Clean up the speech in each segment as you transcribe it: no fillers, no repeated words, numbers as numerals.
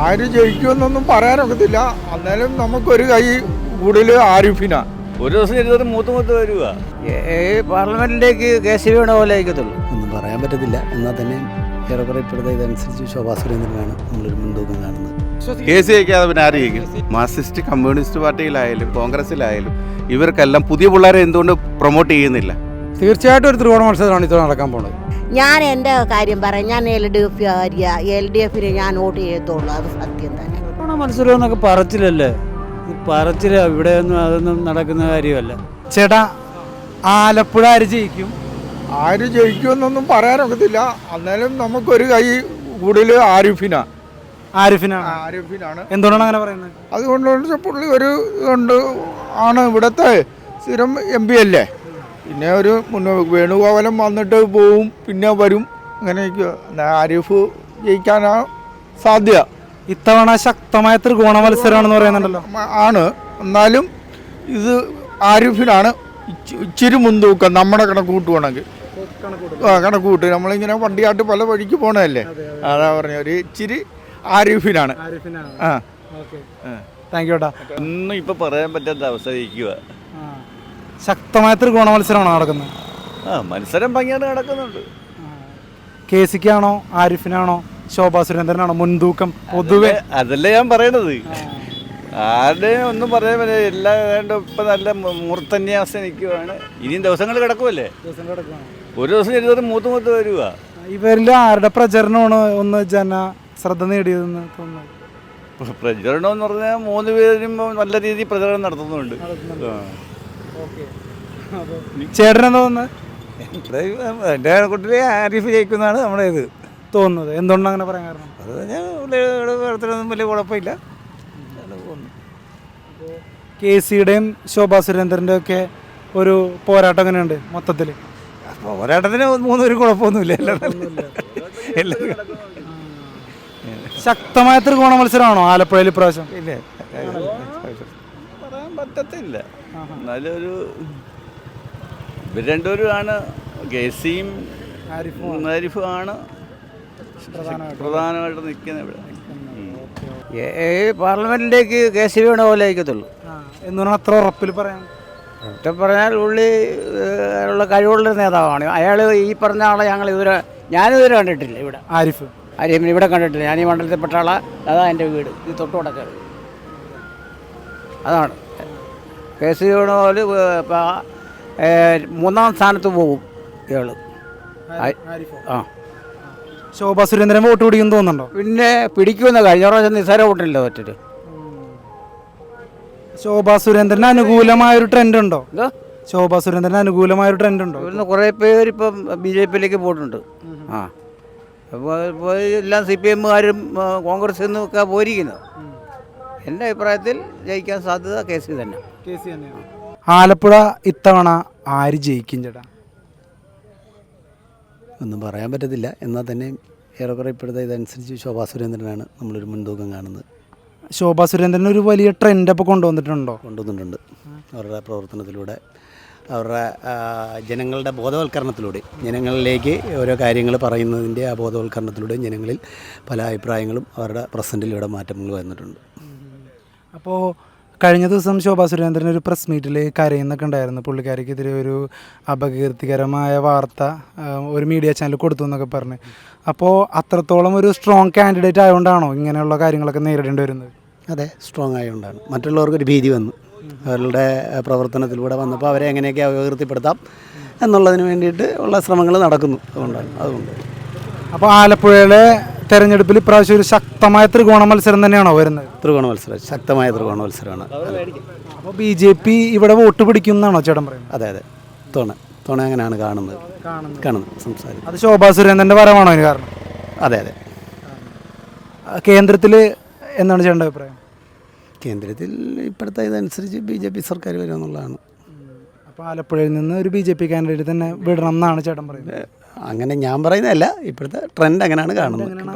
ആര് ജയിക്കുമെന്നൊന്നും പറയാനൊക്കത്തില്ല. എന്നാലും നമുക്കൊരു കൈ കൂടുതൽ ആരിഫിനാ. ഒരു ദിവസം ഇരുന്നത് മൂത്ത് വരിക. പാർലമെന്റിലേക്ക് കേസ് വീണ പോലെ ആയിക്കത്തുള്ളൂ. ഒന്നും പറയാൻ പറ്റത്തില്ല. എന്നാൽ തന്നെ ഏറെക്കുറെ ഇപ്പോഴത്തെ ഇതനുസരിച്ച് ശോഭാ സുരേന്ദ്രനാണ് നമ്മളൊരു മുൻതൂക്കം കാണുന്നത്. കേസ് ജയിക്കാതെ പിന്നെ ആര് ജയിക്കും? മാർക്സിസ്റ്റ് കമ്മ്യൂണിസ്റ്റ് പാർട്ടിയിലായാലും കോൺഗ്രസിലായാലും ഇവർക്കെല്ലാം പുതിയ പിള്ളേരെ എന്തുകൊണ്ട് പ്രൊമോട്ട് ചെയ്യുന്നില്ല? തീർച്ചയായിട്ടും ഒരു ത്രികോണ മത്സരമാണ് ഇപ്പോൾ നടക്കാൻ പോകുന്നത്. ഞാൻ എൻ്റെ കാര്യം പറയാം. ഞാൻ LDF-ന് ഞാൻ വോട്ട് ചെയ്യത്തുള്ളൂ. അത് സത്യം തന്നെ. ത്രികോണ മത്സരം എന്നൊക്കെ പറച്ചിലല്ലേ, പറച്ചില്ല. ഇവിടെയൊന്നും അതൊന്നും നടക്കുന്ന കാര്യമല്ല. ചേട്ടാ, ആലപ്പുഴ ആര് ജയിക്കും? ആര് ജയിക്കുമെന്നൊന്നും പറയാനൊക്കത്തില്ല. എന്നാലും നമുക്കൊരു കൈ കൂടുതൽ ആരിഫിനാണ്. എന്തുകൊണ്ടാണ് അങ്ങനെ പറയുന്നത്? അതുകൊണ്ട് പുള്ളി ഒരു ഇതുണ്ട്, ആണ് ഇവിടുത്തെ സ്ഥിരം MP അല്ലേ. പിന്നെ ഒരു വേണുഗോപാലൻ വന്നിട്ട് പോവും, പിന്നെ വരും, അങ്ങനെയൊക്കെ. ആരിഫ് ജയിക്കാനാണ് സാധ്യത. ഇത്തവണ ശക്തമായ ത്രികോണ മത്സരമാണെന്ന് പറയുന്നുണ്ടല്ലോ. ആണ്. എന്നാലും ഇത് ആരിഫിനാണ് ഇച്ചിരി മുൻതൂക്കം. നമ്മുടെ കണക്ക് കൂട്ടുവാണെങ്കിൽ കണക്ക് കൂട്ട്. നമ്മളിങ്ങനെ വണ്ടിയായിട്ട് പല വഴിക്ക് പോകണതല്ലേ, അതാ പറഞ്ഞ ഒരു ഇച്ചിരി ആരിഫിനാണ്. താങ്ക് യു ഏട്ടാ. ഒന്നും ഇപ്പൊ പറയാൻ പറ്റാത്ത അവസ്ഥ ഇരിക്കുക. ശക്തമായ ത്രികോണ മത്സരമാണോ നടക്കുന്നത്? മത്സരം ഭംഗിയായിട്ട് നടക്കുന്നുണ്ട്. KCക്കാണോ ആരിഫിനാണോ ശോഭാ സുരേന്ദ്രനാണോ മുൻതൂക്കം പൊതുവെ? അതല്ലേ ഞാൻ പറയണത്. ആരുടെയും ഒന്നും പറയാൻ പറ്റില്ല. എല്ലാം ഏതാണ്ട് ഇപ്പം നല്ല മൂർത്തന്യാസം നിൽക്കുവാണ്. ഇനിയും ദിവസങ്ങൾ കിടക്കുമല്ലേ. ഒരു ദിവസം ഇരുന്നത് മൂത്ത് വരിക. ഇവരിൽ ആരുടെ പ്രചരണമാണ് ഒന്ന് ശ്രദ്ധ നേടിയതെന്ന് തോന്നുന്നു? പ്രചരണം എന്ന് പറഞ്ഞാൽ 3 പേരും നല്ല രീതിയിൽ പ്രചരണം നടത്തുന്നുണ്ട്. ചേട്ടനെന്താ തോന്നുന്നത്? എൻ്റെ കുട്ടിയെ ആരിഫ് ജയിക്കുന്നതാണ് നമ്മുടെ ഇത് തോന്നുന്നത്. എന്തുകൊണ്ടാണ് അങ്ങനെ പറയാൻ കാരണം? അത് ഞാൻ വളർത്തിനൊന്നും വലിയ കുഴപ്പമില്ല. KCയുടെയും ശോഭാ സുരേന്ദ്രൻ്റെ ഒക്കെ ഒരു പോരാട്ടം എങ്ങനെയുണ്ട് മൊത്തത്തിൽ? പോരാട്ടത്തിന് 3 പേരും കുഴപ്പമൊന്നുമില്ല. ശക്തമായ ത്രികോണ മത്സരമാണോ ആലപ്പുഴയിൽ ഇപ്രാവശ്യം? ഇല്ലേ, പറയാൻ പറ്റത്തില്ല. എന്നാലും ഒരു ഇവർ രണ്ടുപേരുമാണ്. KCയും ആരിഫും ആണ് പ്രധാനമായിട്ട് നിൽക്കുന്നത് ഇവിടെ. പാർലമെന്റിലേക്ക് കേസ് വീണ പോലെ ആയിക്കത്തുള്ളൂ. എന്തുകൊണ്ടാണ് അത്ര ഉറപ്പിൽ പറയാൻ? ഒറ്റ പറഞ്ഞാൽ ഉള്ളി ഉള്ള കഴിവുള്ള നേതാവാണ് അയാൾ. ഈ പറഞ്ഞ ആളെ ഞാനിതുവരെ കണ്ടിട്ടില്ല ഇവിടെ. ആരിഫിനെ ഇവിടെ കണ്ടിട്ടില്ല. ഞാൻ ഈ മണ്ഡലത്തിൽപ്പെട്ട ആളാണ്. അതാ എൻ്റെ വീട്, ഈ തൊട്ടുകൊടക്ക. അതാണ് കേസ് വീണ പോലെ. 3ാം സ്ഥാനത്ത് പോകും ഇയാൾ. ശോഭാ സുരേന്ദ്രൻ വോട്ട് പിടിക്കുമെന്ന് തോന്നുന്നുണ്ടോ? പിന്നെ പിടിക്കുമെന്ന്. കഴിഞ്ഞ പ്രാവശ്യം നിസ്സാര വോട്ടില്ല തോറ്റിട്ട്. ശോഭാ സുരേന്ദ്രന് അനുകൂലമായൊരു ട്രെൻഡ് ഉണ്ടോ? ശോഭാ സുരേന്ദ്രന് അനുകൂലമായൊരു ട്രെൻഡ് ഉണ്ടോ? ഇവിടുന്ന് കുറേ പേര് ഇപ്പം BJPയിലേക്ക് പോയിട്ടുണ്ട്. അപ്പോൾ എല്ലാം CPMകാരും കോൺഗ്രസിൽ നിന്നൊക്കെ പോയിരിക്കുന്നത്. എൻ്റെ അഭിപ്രായത്തിൽ ജയിക്കാൻ സാധ്യത KC തന്നെ. ആലപ്പുഴ ഇത്തവണ ആര് ജയിക്കും ചേട്ടാ? ഒന്നും പറയാൻ പറ്റത്തില്ല. എന്നാൽ തന്നെ ഏറെക്കുറെ ഇപ്പോഴത്തെ ഇതനുസരിച്ച് ശോഭാ സുരേന്ദ്രനാണ് നമ്മളൊരു മുൻതൂക്കം കാണുന്നത്. ശോഭാ സുരേന്ദ്രൻ ഒരു വലിയ ട്രെൻഡ് അപ്പോൾ കൊണ്ടുവന്നിട്ടുണ്ട്. അവരുടെ പ്രവർത്തനത്തിലൂടെ, അവരുടെ ജനങ്ങളുടെ ബോധവൽക്കരണത്തിലൂടെ, ജനങ്ങളിലേക്ക് ഓരോ കാര്യങ്ങൾ പറയുന്നതിൻ്റെ ആ ബോധവൽക്കരണത്തിലൂടെ ജനങ്ങളിൽ പല അഭിപ്രായങ്ങളും അവരുടെ പ്രസൻറ്റിലൂടെ മാറ്റങ്ങൾ വന്നിട്ടുണ്ട്. അപ്പോൾ കഴിഞ്ഞ ദിവസം ശോഭാ സുരേന്ദ്രൻ ഒരു പ്രസ് മീറ്റിൽ കരയുന്നൊക്കെ ഉണ്ടായിരുന്നു. പുള്ളിക്കാരിക്കെതിരെ ഒരു അപകീർത്തികരമായ വാർത്ത ഒരു മീഡിയ ചാനൽ കൊടുത്തു എന്നൊക്കെ പറഞ്ഞ്. അപ്പോൾ അത്രത്തോളം ഒരു സ്ട്രോങ് കാൻഡിഡേറ്റ് ആയതുകൊണ്ടാണോ ഇങ്ങനെയുള്ള കാര്യങ്ങളൊക്കെ നേരിടേണ്ടി വരുന്നത്? അതെ, സ്ട്രോങ് ആയതുകൊണ്ടാണ്. മറ്റുള്ളവർക്കൊരു ഭീതി വന്നു അവരുടെ പ്രവർത്തനത്തിലൂടെ വന്നപ്പോൾ അവരെ എങ്ങനെയൊക്കെ അപകീർത്തിപ്പെടുത്താം എന്നുള്ളതിന് വേണ്ടിയിട്ട് ഉള്ള ശ്രമങ്ങൾ നടക്കുന്നു. അതുകൊണ്ട് അപ്പോൾ ആലപ്പുഴയിലെ തെരഞ്ഞെടുപ്പിൽ ഇപ്രാവശ്യം ഒരു ശക്തമായ ത്രികോണ മത്സരം തന്നെയാണോ വരുന്നത്? ത്രികോണ മത്സരം, ശക്തമായ ത്രികോണ മത്സരമാണ്. അപ്പോൾ BJP ഇവിടെ വോട്ട് പിടിക്കും എന്നാണോ ചേട്ടൻ പറയുന്നത്? അതെ, തോണ അങ്ങനെയാണ് കാണുന്നത് സംസാരിക്കുന്നത്. അത് ശോഭാ സുരേന്ദ്രൻ്റെ വരവാണോ അതിന് കാരണം? അതെ. കേന്ദ്രത്തിൽ എന്താണ് ചേട്ടൻ്റെ അഭിപ്രായം? കേന്ദ്രത്തിൽ ഇപ്പോഴത്തെ ഇതനുസരിച്ച് BJP സർക്കാർ വരുമെന്നുള്ളതാണ്. അപ്പോൾ ആലപ്പുഴയിൽ നിന്ന് ഒരു BJP കാൻഡിഡേറ്റ് തന്നെ വിടണം എന്നാണ് ചേട്ടൻ പറയുന്നത്? അങ്ങനെ ഞാൻ പറയുന്നതല്ല, ഇപ്പോഴത്തെ ട്രെൻഡ് അങ്ങനെയാണ് കാണുന്നത്.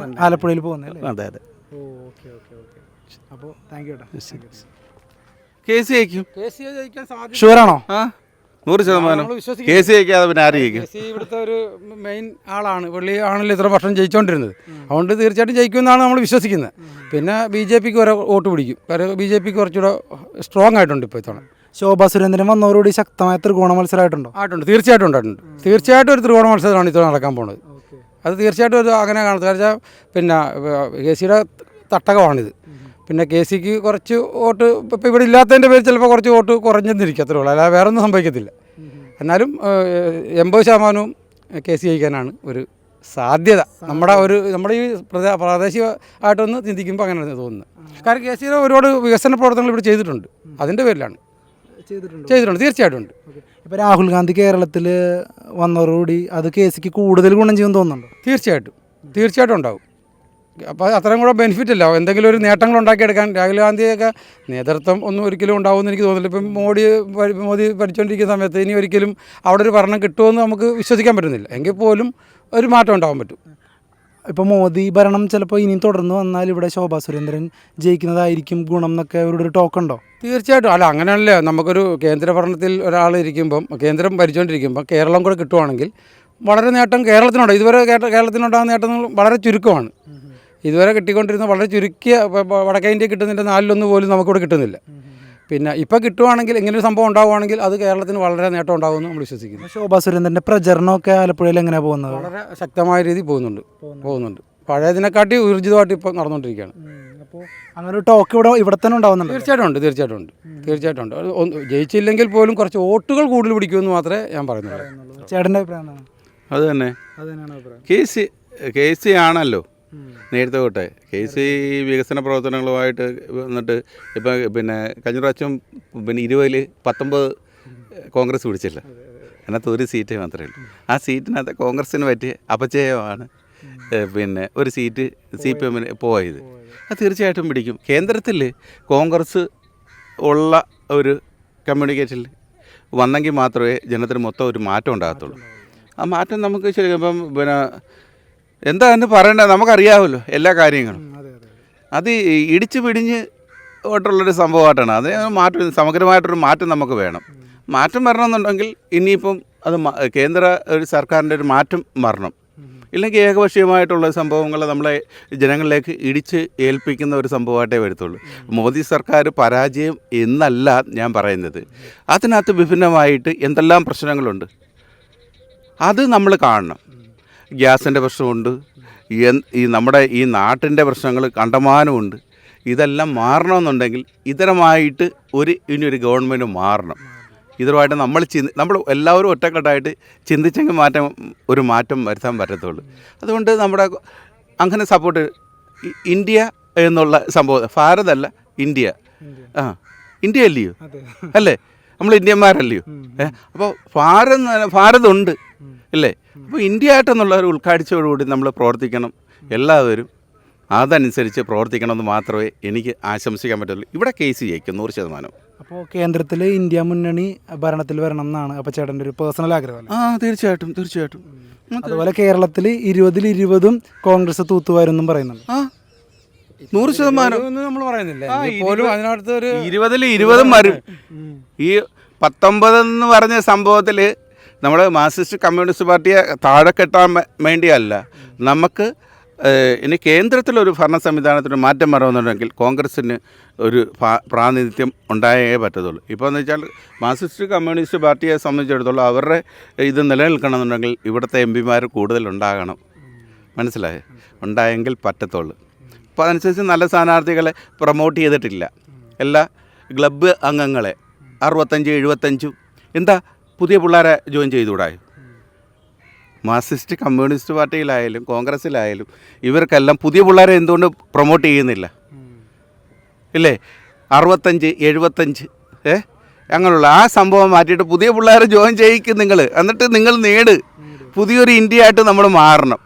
ആലപ്പുഴയിൽ പോകുന്നത്? അതെ. അപ്പോൾ താങ്ക് യു. KC ജയിക്കും. ഷുവറാണോ? 100% കെ സി ജയിക്കാതെ പിന്നെ ആര് ജയിക്കും? കെ സി ഇവിടുത്തെ ഒരു മെയിൻ ആളാണ്. പുള്ളി ആണല്ലോ ഇത്ര വർഷം ജയിച്ചുകൊണ്ടിരുന്നത്. അതുകൊണ്ട് തീർച്ചയായിട്ടും ജയിക്കുമെന്നാണ് നമ്മൾ വിശ്വസിക്കുന്നത്. പിന്നെ ബി ജെ പിക്ക് ഒരു വോട്ട് പിടിക്കും. കാരണം ബി ജെ പിക്ക് കുറച്ചുകൂടെ സ്ട്രോങ് ആയിട്ടുണ്ട് ഇപ്പോൾ ഇത്തവണ. ശോഭാ സുരേന്ദ്രൻ വന്നവരോട് ശക്തമായ ത്രികോണ മത്സരമായിട്ടുണ്ടോ? ആയിട്ടുണ്ട്, തീർച്ചയായിട്ടും ഉണ്ടായിട്ടുണ്ട്. തീർച്ചയായിട്ടും ഒരു ത്രികോണ മത്സരമാണ് ഇത്തവണ നടക്കാൻ പോകുന്നത്. അത് തീർച്ചയായിട്ടും ഒരു അങ്ങനെ കാണുന്നത്. കാരണം പിന്നെ കെ സിയുടെ തട്ടകമാണിത്. പിന്നെ കെ സിക്ക് കുറച്ച് വോട്ട് ഇപ്പോൾ ഇവിടെ ഇല്ലാത്തതിൻ്റെ പേര് ചിലപ്പോൾ കുറച്ച് വോട്ട് കുറഞ്ഞെന്നിരിക്കും, അത്രേ ഉള്ളൂ. അല്ലാതെ വേറെ ഒന്നും സംഭവിക്കത്തില്ല. എന്നാലും 80% കെ സി ജയിക്കാനാണ് ഒരു സാധ്യത. നമ്മുടെ ഈ പ്രാദേശികമായിട്ടൊന്ന് ചിന്തിക്കുമ്പോൾ അങ്ങനെയാണ് തോന്നുന്നത്. കാരണം കെ സിയുടെ ഒരുപാട് വികസന പ്രവർത്തനങ്ങൾ ഇവിടെ ചെയ്തിട്ടുണ്ട്. അതിൻ്റെ പേരിലാണ് ചെയ്തിട്ടുണ്ട്, തീർച്ചയായിട്ടും ഉണ്ട്. ഇപ്പോൾ രാഹുൽ ഗാന്ധി കേരളത്തിൽ വന്നതോടുകൂടി അത് കെ സിക്ക് കൂടുതൽ ഗുണം ചെയ്യുമെന്ന് തോന്നുന്നുണ്ടോ? തീർച്ചയായിട്ടും ഉണ്ടാവും. അപ്പോൾ അത്രയും കൂടെ ബെനിഫിറ്റ് അല്ല, എന്തെങ്കിലും ഒരു നേട്ടങ്ങൾ ഉണ്ടാക്കിയെടുക്കാൻ രാഹുൽ ഗാന്ധിയൊക്കെ നേതൃത്വം ഒന്നും ഒരിക്കലും ഉണ്ടാവുമെന്ന് എനിക്ക് തോന്നുന്നില്ല. ഇപ്പം മോദി ഭരിച്ചുകൊണ്ടിരിക്കുന്ന സമയത്ത് ഇനി ഒരിക്കലും അവിടെ ഒരു ഭരണം കിട്ടുമെന്ന് നമുക്ക് വിശ്വസിക്കാൻ പറ്റുന്നില്ല. എങ്കിൽ പോലും ഒരു മാറ്റം ഉണ്ടാവാൻ പറ്റും. ഇപ്പോൾ മോദി ഭരണം ചിലപ്പോൾ ഇനിയും തുടർന്ന് വന്നാൽ ഇവിടെ ശോഭാ സുരേന്ദ്രൻ ജയിക്കുന്നതായിരിക്കും ഗുണം എന്നൊക്കെ അവരുടെ ഒരു ടോക്കുണ്ടോ? തീർച്ചയായിട്ടും. അല്ല, അങ്ങനെയല്ലേ, നമുക്കൊരു കേന്ദ്ര ഭരണത്തിൽ ഒരാൾ ഇരിക്കുമ്പം, കേന്ദ്രം ഭരിച്ചുകൊണ്ടിരിക്കുമ്പോൾ കേരളം കൂടെ കിട്ടുവാണെങ്കിൽ വളരെ നേട്ടം കേരളത്തിനുണ്ട്. ഇതുവരെ കേരളത്തിനുണ്ടാകുന്ന നേട്ടങ്ങൾ വളരെ ചുരുക്കമാണ്. ഇതുവരെ കിട്ടിക്കൊണ്ടിരുന്ന വളരെ ചുരുക്കിയ വടക്കേ ഇന്ത്യ കിട്ടുന്നതിൻ്റെ 4-1 പോലും നമുക്കിവിടെ കിട്ടുന്നില്ല. പിന്നെ ഇപ്പോൾ കിട്ടുവാണെങ്കിൽ, ഇങ്ങനൊരു സംഭവം ഉണ്ടാവുകയാണെങ്കിൽ അത് കേരളത്തിന് വളരെ നേട്ടം ഉണ്ടാകുമെന്ന് നമ്മൾ വിശ്വസിക്കുന്നു. ശോഭാ സുരേന്ദ്രൻ്റെ പ്രചരണമൊക്കെ ആലപ്പുഴയിൽ എങ്ങനെയാണ് പോകുന്നത്? വളരെ ശക്തമായ രീതിയിൽ പോകുന്നുണ്ട്. പഴയതിനെക്കാട്ടി ഊർജിതമായിട്ട് ഇപ്പോൾ നടന്നുകൊണ്ടിരിക്കുകയാണ്. അപ്പോൾ അങ്ങനെ ഒരു ടോക്ക് ഇവിടെ തന്നെ ഉണ്ടാകുന്നുണ്ട്? തീർച്ചയായിട്ടും ഉണ്ട്. ജയിച്ചില്ലെങ്കിൽ പോലും കുറച്ച് വോട്ടുകൾ കൂടുതൽ പിടിക്കുമെന്ന് മാത്രമേ ഞാൻ പറയുന്നുള്ളൂ. ചേട്ടൻ്റെ അഭിപ്രായം എന്താണ്? അത് തന്നെയാണ് അഭിപ്രായം. കെ സി ആണല്ലോ നേരത്തെ തൊട്ടേ. കെ സി വികസന പ്രവർത്തനങ്ങളുമായിട്ട് വന്നിട്ട് ഇപ്പം പിന്നെ കഴിഞ്ഞ പ്രാവശ്യം 20-19 കോൺഗ്രസ് പിടിച്ചില്ല. അതിനകത്ത് ഒരു സീറ്റ് മാത്രമേ ഉള്ളൂ. ആ സീറ്റിനകത്ത് കോൺഗ്രസ്സിന് പറ്റിയ അപജയമാണ് പിന്നെ ഒരു സീറ്റ് CPM പോയത്. അത് തീർച്ചയായിട്ടും പിടിക്കും. കേന്ദ്രത്തിൽ കോൺഗ്രസ് ഉള്ള ഒരു കമ്മ്യൂണിക്കേഷനിൽ വന്നെങ്കിൽ മാത്രമേ ജനത്തിന് മൊത്തം ഒരു മാറ്റം ഉണ്ടാകത്തുള്ളൂ. ആ മാറ്റം നമുക്ക് ശരിക്കും ഇപ്പം പിന്നെ എന്താ എന്ന് പറയേണ്ടത് നമുക്കറിയാമല്ലോ എല്ലാ കാര്യങ്ങളും. അത് ഇടിച്ച് പിടിഞ്ഞ് ഓട്ടുള്ളൊരു സംഭവമായിട്ടാണ്. അതിന് മാറ്റം, സമഗ്രമായിട്ടൊരു മാറ്റം നമുക്ക് വേണം. മാറ്റം വരണമെന്നുണ്ടെങ്കിൽ ഇനിയിപ്പം അത് കേന്ദ്ര ഒരു സർക്കാരിൻ്റെ ഒരു മാറ്റം വരണം. ഇല്ലെങ്കിൽ ഏകപക്ഷീയമായിട്ടുള്ള സംഭവങ്ങൾ നമ്മളെ ജനങ്ങളിലേക്ക് ഇടിച്ച് ഏൽപ്പിക്കുന്ന ഒരു സംഭവമായിട്ടേ വരത്തുള്ളൂ. മോദി സർക്കാർ പരാജയം എന്നല്ല ഞാൻ പറയുന്നത്. അതിനകത്ത് വിഭിന്നമായിട്ട് എന്തെല്ലാം പ്രശ്നങ്ങളുണ്ട് അത് നമ്മൾ കാണണം. ഗ്യാസിൻ്റെ പ്രശ്നമുണ്ട്, നമ്മുടെ ഈ നാട്ടിൻ്റെ പ്രശ്നങ്ങൾ കണ്ടമാനമുണ്ട്. ഇതെല്ലാം മാറണമെന്നുണ്ടെങ്കിൽ ഇതരമായിട്ട് ഇനിയൊരു ഗവൺമെൻറ് മാറണം. ഇതുമായിട്ട് നമ്മൾ എല്ലാവരും ഒറ്റക്കെട്ടായിട്ട് ചിന്തിച്ചെങ്കിൽ ഒരു മാറ്റം വരുത്താൻ പറ്റത്തുള്ളൂ. അതുകൊണ്ട് നമ്മുടെ അങ്ങനെ സപ്പോർട്ട് ഇന്ത്യ എന്നുള്ള സംഭവം, ഭാരതല്ല ഇന്ത്യ. ഇന്ത്യ അല്ലയോ? അല്ലേ, നമ്മൾ ഇന്ത്യന്മാരല്ലയോ? അപ്പോൾ ഭാരതമുണ്ട് അല്ലേ? അപ്പോൾ ഇന്ത്യ ആയിട്ടെന്നുള്ള ഒരു ഉൾക്കാഴ്ചയോടുകൂടി നമ്മൾ പ്രവർത്തിക്കണം. എല്ലാവരും അതനുസരിച്ച് പ്രവർത്തിക്കണമെന്ന് മാത്രമേ എനിക്ക് ആശംസിക്കാൻ പറ്റുള്ളൂ. ഇവിടെ കെ സി ജയിക്കും 100%. അപ്പോൾ കേന്ദ്രത്തിൽ ഇന്ത്യ മുന്നണി ഭരണത്തിൽ വരണം എന്നാണ് അപ്പോൾ ചേട്ടൻ്റെ ഒരു പേഴ്സണൽ ആഗ്രഹം? തീർച്ചയായിട്ടും. അതുപോലെ കേരളത്തിൽ 20-20 കോൺഗ്രസ് തൂത്തുവാരെന്നും പറയുന്നുണ്ട്. 100% നമ്മൾ പറയുന്നില്ല. 20-20 വരും. ഈ 19 എന്ന് പറഞ്ഞ സംഭവത്തിൽ നമ്മൾ മാർക്സിസ്റ്റ് കമ്മ്യൂണിസ്റ്റ് പാർട്ടിയെ താഴെ കെട്ടാൻ വേണ്ടിയല്ല. നമുക്ക് ഇനി കേന്ദ്രത്തിലൊരു ഭരണ സംവിധാനത്തിന് മാറ്റം വരണമെന്നുണ്ടെങ്കിൽ കോൺഗ്രസ്സിന് ഒരു പ്രാതിനിധ്യം ഉണ്ടായേ പറ്റത്തുള്ളൂ. ഇപ്പോൾ എന്ന് വെച്ചാൽ മാർക്സിസ്റ്റ് കമ്മ്യൂണിസ്റ്റ് പാർട്ടിയെ സംബന്ധിച്ചിടത്തോളം അവരുടെ ഇത് നിലനിൽക്കണമെന്നുണ്ടെങ്കിൽ ഇവിടുത്തെ MP കൂടുതലുണ്ടാകണം. മനസ്സിലായേ? ഉണ്ടായെങ്കിൽ പറ്റത്തുള്ളൂ. അപ്പോൾ അതനുസരിച്ച് നല്ല സ്ഥാനാർത്ഥികളെ പ്രൊമോട്ട് ചെയ്തിട്ടില്ല. എല്ലാ ക്ലബ്ബ് അംഗങ്ങളെ 65-75 എന്താ പുതിയ പിള്ളേരെ ജോയിൻ ചെയ്തുകൂടായോ? മാർക്സിസ്റ്റ് കമ്മ്യൂണിസ്റ്റ് പാർട്ടിയിലായാലും കോൺഗ്രസ്സിലായാലും ഇവർക്കെല്ലാം പുതിയ പിള്ളേരെ എന്തുകൊണ്ട് പ്രൊമോട്ട് ചെയ്യുന്നില്ല? ഇല്ലേ? 65-75 അങ്ങനെയുള്ള ആ സംഭവം മാറ്റിയിട്ട് പുതിയ പിള്ളേരെ ജോയിൻ ചെയ്യിക്കും നിങ്ങൾ. എന്നിട്ട് നിങ്ങൾ പുതിയൊരു ഇന്ത്യ ആയിട്ട് നമ്മൾ മാറണം.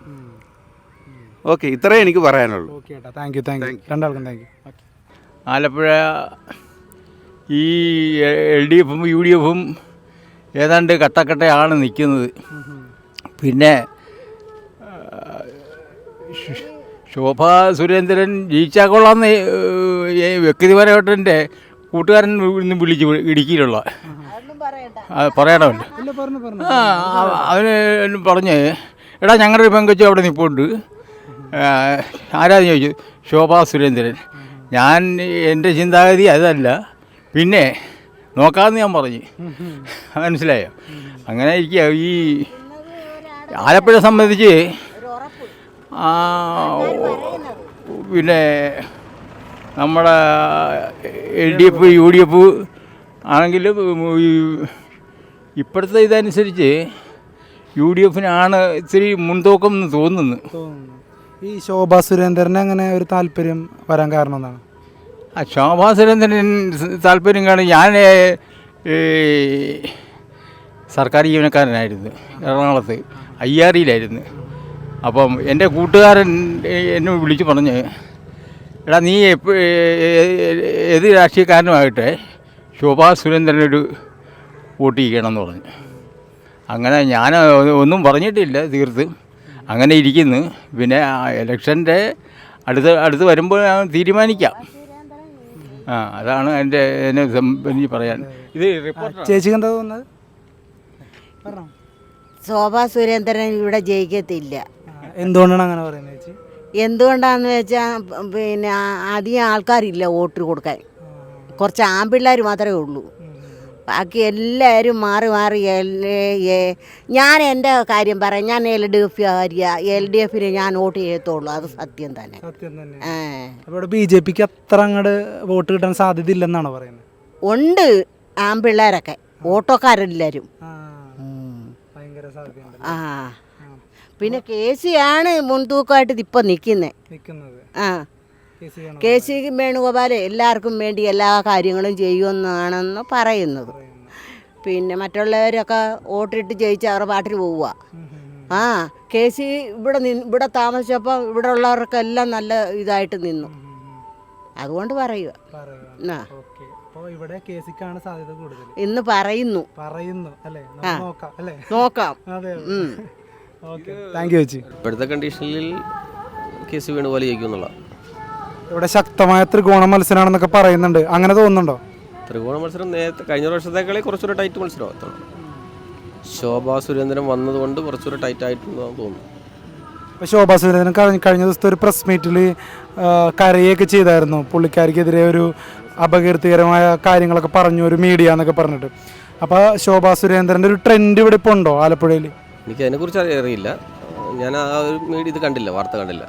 ഓക്കെ, ഇത്രയേ എനിക്ക് പറയാനുള്ളൂ. Thank you. രണ്ടാൾക്കും താങ്ക് യു. ആലപ്പുഴ ഈ LDFും UDFും ഏതാണ്ട് കട്ടക്കട്ടയാണ് നിൽക്കുന്നത്. പിന്നെ ശോഭാ സുരേന്ദ്രൻ ജയിച്ചാൽ കൊള്ളാമെന്ന് വ്യക്തിപരമായിട്ട് എൻ്റെ കൂട്ടുകാരൻ ഇന്ന് വിളിച്ച് ഇടുക്കിയിലുള്ള പറയണമല്ലോ. അവന് പറഞ്ഞ് എടാ ഞങ്ങളുടെ ഒരു പെങ്കൊച്ചു അവിടെ നിൽപ്പുണ്ട്, ആരാന്ന് ചോദിച്ചു. ശോഭാ സുരേന്ദ്രൻ. ഞാൻ എൻ്റെ ചിന്താഗതി അതല്ല, പിന്നെ നോക്കാമെന്ന് ഞാൻ പറഞ്ഞു. മനസ്സിലായോ? അങ്ങനെ ഇരിക്കുക. ഈ ആലപ്പുഴ സംബന്ധിച്ച് പിന്നെ നമ്മുടെ LDF UDF ആണെങ്കിലും ഇപ്പോഴത്തെ ഇതനുസരിച്ച് UDFനാണ് ഇത്തിരി മുൻതൂക്കം എന്ന് തോന്നുന്നു. ഈ ശോഭാ സുരേന്ദ്രന് അങ്ങനെ ഒരു താല്പര്യം വരാൻ കാരണം എന്താണ്? ശോഭാ സുരേന്ദ്രൻ താല്പര്യം കാണും. ഞാൻ സർക്കാർ ജീവനക്കാരനായിരുന്നു, എറണാകുളത്ത് IREയിലായിരുന്നു. അപ്പം എൻ്റെ കൂട്ടുകാരൻ എന്നെ വിളിച്ച് പറഞ്ഞ് എടാ നീ ഏത് രാഷ്ട്രീയക്കാരനുമാകട്ടെ ശോഭാ സുരേന്ദ്രനൊരു വോട്ട് ചെയ്യണമെന്ന് പറഞ്ഞു. അങ്ങനെ ഞാൻ ഒന്നും പറഞ്ഞിട്ടില്ല, തീർത്തും അങ്ങനെ ഇരിക്കുന്നു. പിന്നെ ഇലക്ഷൻ്റെ അടുത്ത് വരുമ്പോൾ ഞാൻ തീരുമാനിക്കാം. അതാണ് എൻ്റെ എനിക്ക് പറയാൻ. ഇത് ചേച്ചിക്ക് എന്താ തോന്നുന്നത്? ശോഭാ സുരേന്ദ്രൻ ഇവിടെ ജയിക്കത്തില്ല. എന്തുകൊണ്ടാണ് അങ്ങനെ പറയുന്നത് ചേച്ചി? എന്തുകൊണ്ടാന്ന് വെച്ചാൽ പിന്നെ അധികം ആൾക്കാരില്ല വോട്ട് കൊടുക്കാൻ. കുറച്ച് ആൺപിള്ളേർ മാത്രമേ ഉള്ളൂ. ബാക്കി എല്ലാവരും മാറി മാറി ഞാൻ എൻ്റെ കാര്യം പറയാം. ഞാൻ LDFന് ഞാൻ വോട്ട് ചെയ്യത്തുള്ളൂ. അത് സത്യം തന്നെ. അവിടെ BJPക്ക് അത്ര അങ്ങോട്ട് വോട്ട് കിട്ടാൻ സാധ്യത ഇല്ലെന്നാണ് പറയുന്നത്. ഉണ്ട് ആൺപിള്ളേരൊക്കെ, ഓട്ടോക്കാരെല്ലാവരും. ആ പിന്നെ KC ആണ് മുൻതൂക്കമായിട്ട് ഇപ്പം നിൽക്കുന്നത്. ആ KC വേണുഗോപാൽ എല്ലാവർക്കും വേണ്ടി എല്ലാ കാര്യങ്ങളും ചെയ്യുമെന്നാണെന്ന് പറയുന്നത്. പിന്നെ മറ്റുള്ളവരൊക്കെ വോട്ടിട്ട് ജയിച്ച് അവരുടെ പാട്ടിൽ പോവുക. KC ഇവിടെ താമസിച്ചപ്പോൾ ഇവിടെ ഉള്ളവർക്കെല്ലാം നല്ല ഇതായിട്ട് നിന്നു. അതുകൊണ്ട് പറയുക ഇന്ന് പറയുന്നു. നോക്കാം. ഇപ്പോഴത്തെ കണ്ടീഷനിൽ KC വേണുഗോപാൽ ജയിക്കുമെന്നുള്ള ഇവിടെ ശക്തമായ ത്രികോണ മത്സരമാണെന്നൊക്കെ പറയുന്നുണ്ട്. അങ്ങനെ തോന്നുന്നുണ്ടോ? ത്രികോണ മത്സരം നേരത്തെ കഴിഞ്ഞ വർഷത്തേക്കാളെ കുറച്ചുകൂടെ ടൈറ്റ് മത്സരമാണ്. ശോഭാ സുരേന്ദ്രൻ വന്നതുകൊണ്ട് കുറച്ചുകൂടെ ടൈറ്റ് ആയിട്ടുണ്ടെന്ന് തോന്നുന്നു. ഇപ്പോൾ ശോഭാ സുരേന്ദ്രൻ കഴിഞ്ഞ ദിവസത്തെ ഒരു പ്രസ് മീറ്റിൽ കരയൊക്കെ ചെയ്തായിരുന്നു. പുള്ളിക്കാരിക്കെതിരെ ഒരു അപകീർത്തികരമായ കാര്യങ്ങളൊക്കെ പറഞ്ഞു, ഒരു മീഡിയ എന്നൊക്കെ പറഞ്ഞിട്ട്. അപ്പോൾ ശോഭാ സുരേന്ദ്രൻ്റെ ഒരു ട്രെൻഡ് ഇവിടെ ഇപ്പോൾ ഉണ്ടോ ആലപ്പുഴയിൽ? എനിക്ക് അതിനെക്കുറിച്ച് അറിയില്ല. ഞാൻ ആ ഒരു മീഡിയ ഇത് കണ്ടില്ല, വാർത്ത കണ്ടില്ല.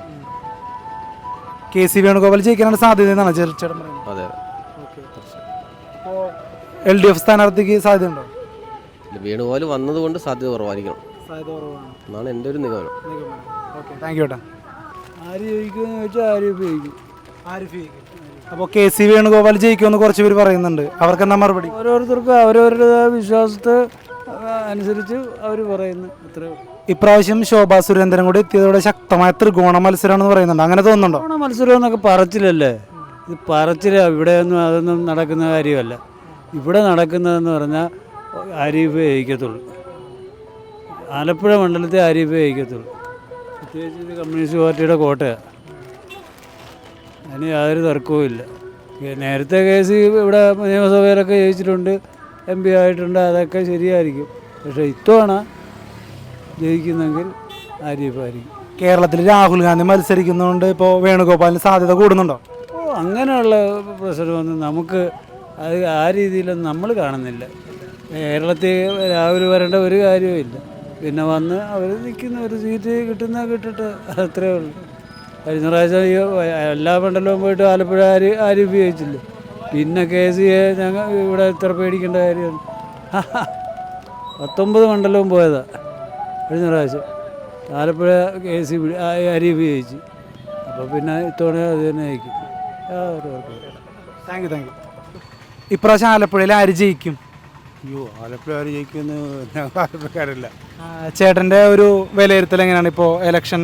KC വേണുഗോപാൽ ജയിക്കാനാണ് സാധ്യത എന്നാണ് ചേട്ടൻ പറയുന്നത്. അതെ. LDF സ്ഥാനാർത്ഥിക്ക് സാധ്യതയുണ്ടോ? വേണുഗോപാൽ വന്നതുകൊണ്ട് സാധ്യത കുറവായിരിക്കണം എന്നാണ് എൻ്റെ ഒരു നിഗമനം. Thank you. ആര് ജയിക്കുമെന്ന് ചോദിച്ചാൽ ആരിഫ് ജയിക്കും. അപ്പോൾ KC വേണുഗോപാൽ ജയിക്കുമെന്ന് കുറച്ച് പേര് പറയുന്നുണ്ട്. അവർക്ക് എന്താ മറുപടി? ഓരോരുത്തർക്കും അവരവരുടെ വിശ്വാസത്തെ അനുസരിച്ച് അവർ പറയുന്നു. അത്രയും ഇപ്രാവശ്യം ശോഭാ സുരേന്ദ്രൻ കൂടി എത്തിയതോടെ ശക്തമായ ത്രികോണ മത്സരമാണെന്ന് പറയുന്നുണ്ട്. അങ്ങനെ തോന്നുന്നുണ്ടോ? ത്രികോണ മത്സരം എന്നൊക്കെ പറച്ചിലല്ലേ, ഇത് പറച്ചില. ഇവിടെയൊന്നും അതൊന്നും നടക്കുന്ന കാര്യമല്ല. ഇവിടെ നടക്കുന്നതെന്ന് പറഞ്ഞാൽ ആരിഫ് ജയിക്കത്തുള്ളൂ. ആലപ്പുഴ മണ്ഡലത്തെ ആരിഫ് ജയിക്കത്തുള്ളൂ. പ്രത്യേകിച്ച് ഇത് കമ്മ്യൂണിസ്റ്റ് പാർട്ടിയുടെ കോട്ടയാണ്. അതിന് യാതൊരു തർക്കവും ഇല്ല. നേരത്തെ KC ഇവിടെ നിയമസഭയിലൊക്കെ ജയിച്ചിട്ടുണ്ട്, MP ആയിട്ടുണ്ട്. അതൊക്കെ ശരിയായിരിക്കും. പക്ഷേ ഇത്തവണ ജയിക്കുന്നെങ്കിൽ ആരിഫായിരിക്കും. കേരളത്തിൽ രാഹുൽ ഗാന്ധി മത്സരിക്കുന്നതുകൊണ്ട് ഇപ്പോൾ വേണുഗോപാലിന് സാധ്യത കൂടുന്നുണ്ടോ? അങ്ങനെയുള്ള പ്രശ്നമൊന്നും നമുക്ക് അത് ആ രീതിയിലൊന്നും നമ്മൾ കാണുന്നില്ല. കേരളത്തിൽ രാഹുൽ വരേണ്ട ഒരു കാര്യവുമില്ല. പിന്നെ വന്ന് അവർ നിൽക്കുന്ന ഒരു സീറ്റ് കിട്ടട്ടെ, അത്രേ ഉള്ളൂ. കഴിഞ്ഞ പ്രാവശ്യം എല്ലാ മണ്ഡലവും പോയിട്ട് ആലപ്പുഴ ആരിഫ് ജയിച്ചില്ലേ. പിന്നെ KC ഞങ്ങൾ ഇവിടെ ഇത്ര പേടിക്കേണ്ട കാര്യമാണ്. 19 മണ്ഡലവും പോയതാണ് കഴിഞ്ഞ പ്രാവശ്യം. ആലപ്പുഴ KC ആരിഫ് ജയിച്ചു. അപ്പോൾ പിന്നെ ഇത്തവണ അത് തന്നെ ജയിക്കും. Thank you. ഇപ്രാവശ്യം ആലപ്പുഴയിൽ ആര് ജയിക്കും? ആലപ്പുഴ ആര് ജയിക്കുമെന്ന് ഞങ്ങൾ ആലപ്പുഴക്കാരല്ല. ചേട്ടൻ്റെ ഒരു വിലയിരുത്തൽ എങ്ങനെയാണ് ഇപ്പോൾ ഇലക്ഷൻ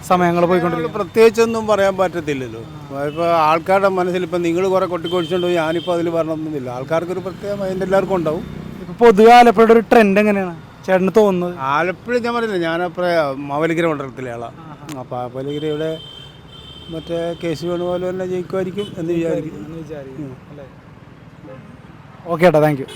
സമയങ്ങൾ പോയിക്കൊണ്ടിരിക്കുന്നത്? പ്രത്യേകിച്ചൊന്നും പറയാൻ പറ്റത്തില്ലല്ലോ. ഇപ്പോൾ ആൾക്കാരുടെ മനസ്സിൽ ഇപ്പം നിങ്ങൾ കുറേ കൊട്ടിക്കൊടിച്ചുകൊണ്ട് പോയി ഞാനിപ്പോൾ അതിൽ പറഞ്ഞൊന്നുമില്ല. ആൾക്കാർക്കൊരു പ്രത്യേക മൈൻഡ് എല്ലാവർക്കും ഉണ്ടാവും. ഇപ്പോൾ പൊതുവെ ആലപ്പുഴയുടെ ഒരു ട്രെൻഡ് എങ്ങനെയാണ് ചേട്ടന് തോന്നുന്നത്? ആലപ്പുഴ ഞാൻ പറഞ്ഞില്ല, ഞാനപ്പോൾ മാവേലിക്കര മണ്ഡലത്തിലെ ആളാണ്. അപ്പോൾ മാവേലിക്കരയുടെ മറ്റേ KC വേണുഗോപാൽ തന്നെ ജയിക്കുമായിരിക്കും എന്ന് വിചാരിക്കും. ഓക്കെ ഏട്ടാ, താങ്ക് യു.